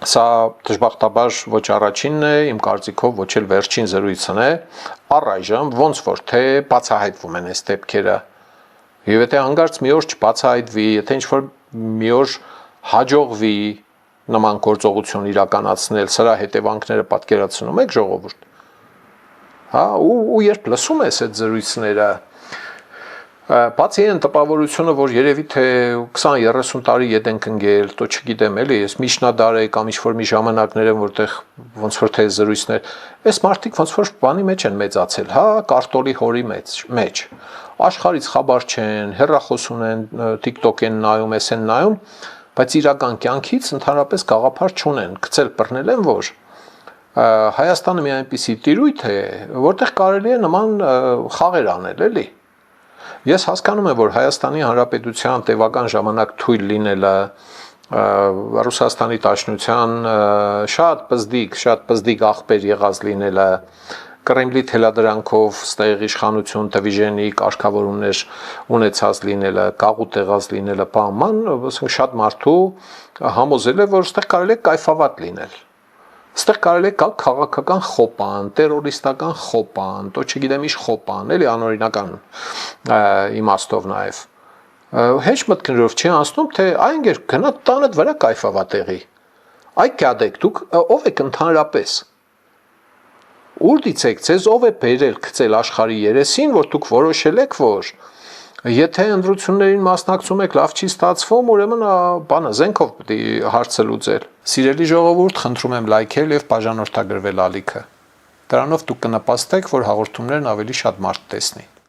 Սա դժբախտաբար ոչ առաջինն է, իմ կարծիքով ոչ էլ վերջին զրույցն է, առայժմ ոնց որ թե բացահայտվում են այս դեպքերը։ Եվ եթե հանկարծ մի օր չբացահայտվի, եթե ինչ-որ մի օր հաջողվի նման գործողություն իրականացնել, սրա հետևանքները պատկերացնում եք ժողովուրդ։ Հա, ու երբ լսում ես այդ զրույցները, բացի այն տպավորությունը, որ երևի թե 20-30 տարի ետ ենք ընկել, то չգիտեմ, էլի, ես միջնադար է կամ ինչ-որ մի ժամանակներ են, որտեղ ոնց որ թե զրույցներ, այս մարդիկ ոնց որ բանի մեջ են մեծացել, հա, կարտոլի հորի մեջ։ Աշխարհից խաբար չեն, հեռախոս ունեն, TikTok են նայում, էս են նայում, բայց իրական կյանքից ընդհանրապես գաղափար չունեն, գցել բռնել են, որ Հայաստանը մի այնպիսի տիրույթ է, որտեղ կարելի է նման խաղեր անել, էլի։ Ես հասկանում եմ, որ Հայաստանի Հանրապետության տևական ժամանակ թույլ լինելը Ռուսաստանի Դաշնության շատ պզդիկ աղբեր եղած լինելը, Կրեմլի թելադրանքով ստեղ իշխանություն, դիվիժենի կարգավորումներ ունեցած լինելը, կաղուտ եղած լինելը, բաման, շատ մարդու համոզել է, որ ստեղ կարելի է կայֆավատ լինել։ Ստեղ կարելի է գալ քաղաքական խոպան, տերորիստական խոպան, то չգիտեմ ինչ խոպան, էլի անօրինական իմաստով նաև։ Հեչ մտքներով չի անցնում, թե այնգեր գնա տանդ վրա կայֆավա տեղի։ Այ կյադեք, դուք ով եք ընդհանրապես։ Ուր դիցեք, ձեզ ով է բերել գցել աշխարհի երեսին, որ դուք որոշել եք, որ եթե ընտրություններին մասնակցում եք, լավ չի ստացվում, ուրեմն բանը զենքով պետք է հարցը լուծել։ Սիրելի ժողովուրդ, խնդրում եմ լայքել եւ բաժանորդագրվել ալիքը։ Դրանով դուք կնպաստեք, որ հաղորդումներն ավելի շատ մարդ տեսնի։